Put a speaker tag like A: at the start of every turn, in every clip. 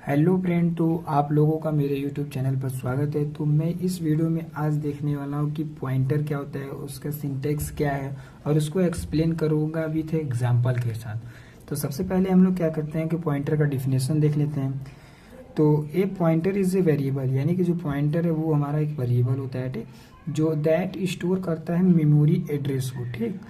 A: Hello friend, तो आप लोगों का मेरे यूट्यूब चैनल पर स्वागत है। तो मैं इस वीडियो में आज देखने वाला हूँ कि पॉइंटर क्या होता है, उसका सिंटेक्स क्या है और उसको एक्सप्लेन करूँगा विथ एग्जांपल के साथ। तो सबसे पहले हम लोग क्या करते हैं कि पॉइंटर का डिफिनेशन देख लेते हैं। तो ए पॉइंटर इज ए वेरिएबल, यानी कि जो पॉइंटर है वो हमारा एक वेरिएबल होता है, ठीक, जो दैट स्टोर करता है मेमोरी एड्रेस को, ठीक,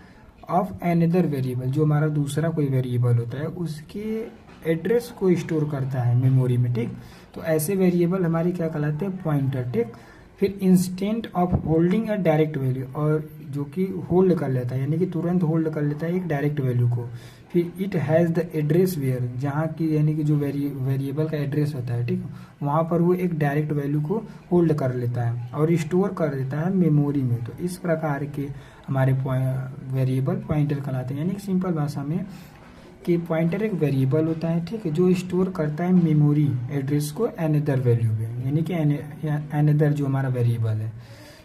A: ऑफ एनदर वेरिएबल, जो हमारा दूसरा कोई वेरिएबल होता है उसके एड्रेस को स्टोर करता है मेमोरी में, ठीक। तो ऐसे वेरिएबल हमारे क्या कहलाते हैं, पॉइंटर, ठीक। फिर instant of holding a direct value, और जो कि होल्ड कर लेता है, यानी कि तुरंत होल्ड कर लेता है एक डायरेक्ट वैल्यू को। फिर it has the address where, जहाँ की यानी कि जो वेरिएबल का एड्रेस होता है, ठीक, वहाँ पर वो एक डायरेक्ट वैल्यू को होल्ड कर लेता है और स्टोर कर देता है मेमोरी में। तो इस प्रकार के हमारे वेरिएबल पॉइंटर कहलाते हैं। यानी कि सिंपल भाषा में कि पॉइंटर एक वेरिएबल होता है, ठीक है, जो स्टोर करता है मेमोरी एड्रेस को अनदर वैल्यू में, यानी कि अनदर जो हमारा वेरिएबल है।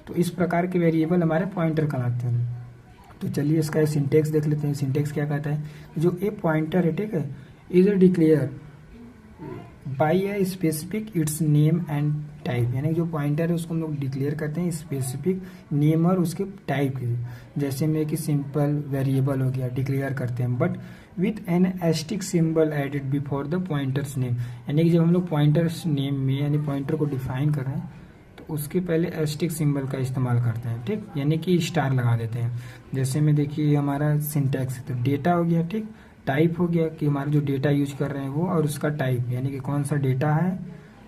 A: तो इस प्रकार के वेरिएबल हमारे पॉइंटर कहलाते हैं। तो चलिए इसका सिंटेक्स देख लेते हैं। सिंटेक्स क्या कहता है, जो ए पॉइंटर है, ठीक है, is declare by a specific it's name and type, यानी जो पॉइंटर है उसको हम लोग डिक्लेयर करते हैं स्पेसिफिक नेम और उसके टाइप के। जैसे में कि सिंपल वेरिएबल हो गया, डिक्लेयर करते हैं, but with an asterisk symbol added before the pointer's name, यानी कि जब हम लोग पॉइंटर्स नेम में यानी पॉइंटर को डिफाइन कर रहे हैं तो उसके पहले एस्टिक सिंबल का इस्तेमाल करते हैं, ठीक, यानी कि स्टार लगा देते हैं। जैसे में देखिए हमारा सिंटैक्स है, तो डेटा हो गया, ठीक, टाइप हो गया कि हमारा जो डेटा यूज कर रहे हैं वो, और उसका टाइप यानी कि कौन सा डेटा है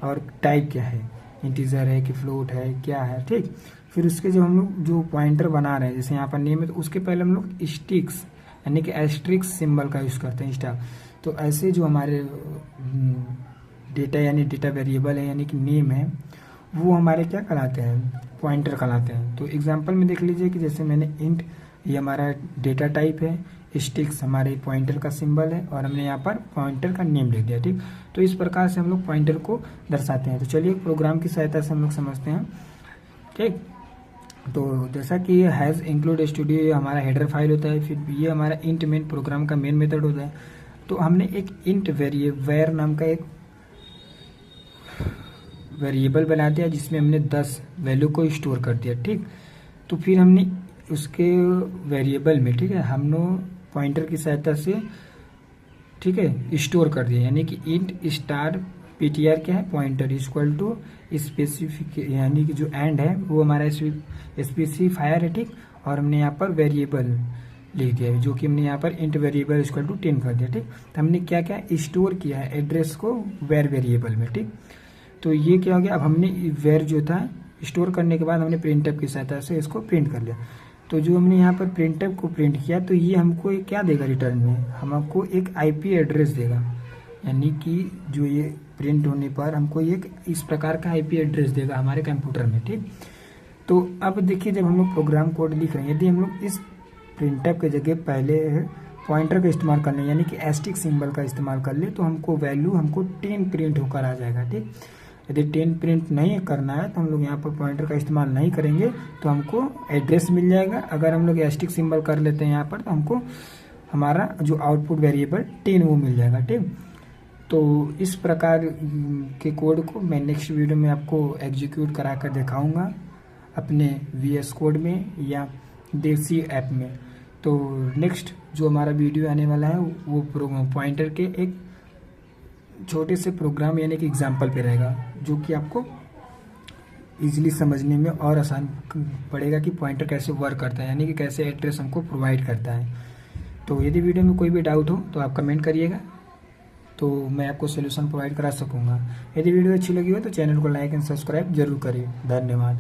A: और टाइप क्या है, इंटीजर है कि फ्लोट है, क्या है, ठीक। फिर उसके जब हम लोग जो पॉइंटर बना रहे हैं, जैसे यहाँ पर नेम है, तो उसके पहले हम लोग स्टिक्स यानी कि एस्ट्रिक्स सिंबल का यूज करते हैं, स्टार। तो ऐसे जो हमारे डेटा यानी डेटा वेरिएबल है यानी कि नेम है, वो हमारे क्या कहलाते हैं, पॉइंटर कहलाते हैं। तो एग्जांपल में देख लीजिए कि जैसे मैंने इंट, ये हमारा डेटा टाइप है, स्टिक्स हमारे पॉइंटर का सिंबल है, और हमने यहाँ पर पॉइंटर का नेम लिख दिया, ठीक। तो इस प्रकार से हम लोग पॉइंटर को दर्शाते हैं। तो चलिए प्रोग्राम की सहायता से हम लोग समझते हैं, ठीक। तो जैसा कि ये हैज़ इंक्लूड स्टूडियो, ये हमारा हेडर फाइल होता है। फिर ये हमारा इंट मेन प्रोग्राम का मेन मेथड होता है। तो हमने एक इंट वेर नाम का एक वेरिएबल बना दिया जिसमें हमने 10 वैल्यू को स्टोर कर दिया, ठीक। तो फिर हमने उसके वेरिएबल में, ठीक है, हमने पॉइंटर की सहायता से, ठीक है, स्टोर कर दिया, यानी कि इंट स्टार पीटीआर क्या है, पॉइंटर इक्वल टू स्पेसिफिक, यानी कि जो एंड है वो हमारा स्पेसिफायर है, ठीक। और हमने यहाँ पर वेरिएबल लिख दिया जो कि हमने यहाँ पर इंट वेरिएबल इक्वल टू 10 कर दिया, ठीक। तो हमने क्या क्या स्टोर किया है एड्रेस को वेर वेरिएबल में, ठीक। तो ये क्या हो गया, अब हमने वेर जो था स्टोर करने के बाद हमने प्रिंटअप की सहायता से इसको प्रिंट कर लिया। तो जो हमने यहाँ पर प्रिंटअप को प्रिंट किया तो ये हमको क्या देगा रिटर्न में, हमको एक आईपी एड्रेस देगा, यानी कि जो ये प्रिंट होने पर हमको एक इस प्रकार का आईपी एड्रेस देगा हमारे कंप्यूटर में, ठीक। तो अब देखिए जब हम लोग प्रोग्राम कोड लिख रहे हैं, यदि हम लोग इस प्रिंटअप के जगह पहले पॉइंटर का इस्तेमाल कर लें यानी कि एस्टिक सिंबल का इस्तेमाल कर ले तो हमको वैल्यू 10 प्रिंट होकर आ जाएगा, ठीक। यदि 10 प्रिंट नहीं करना है तो हम लोग यहाँ पर पॉइंटर का इस्तेमाल नहीं करेंगे तो हमको एड्रेस मिल जाएगा। अगर हम लोग एस्टिक सिंबल कर लेते हैं यहाँ पर तो हमको हमारा जो आउटपुट वेरिएबल 10 वो मिल जाएगा, ठीक। तो इस प्रकार के कोड को मैं नेक्स्ट वीडियो में आपको एग्जीक्यूट करा कर दिखाऊँगा अपने VS कोड में या देसी ऐप में। तो नेक्स्ट जो हमारा वीडियो आने वाला है वो पॉइंटर के एक छोटे से प्रोग्राम यानी कि एग्जाम्पल पे रहेगा, जो कि आपको इजीली समझने में और आसान पड़ेगा कि पॉइंटर कैसे वर्क करता है, यानी कि कैसे एड्रेस हमको प्रोवाइड करता है। तो यदि वीडियो में कोई भी डाउट हो तो आप कमेंट करिएगा, तो मैं आपको सोल्यूशन प्रोवाइड करा सकूँगा। यदि वीडियो अच्छी लगी हो तो चैनल को लाइक एंड सब्सक्राइब जरूर करिए। धन्यवाद।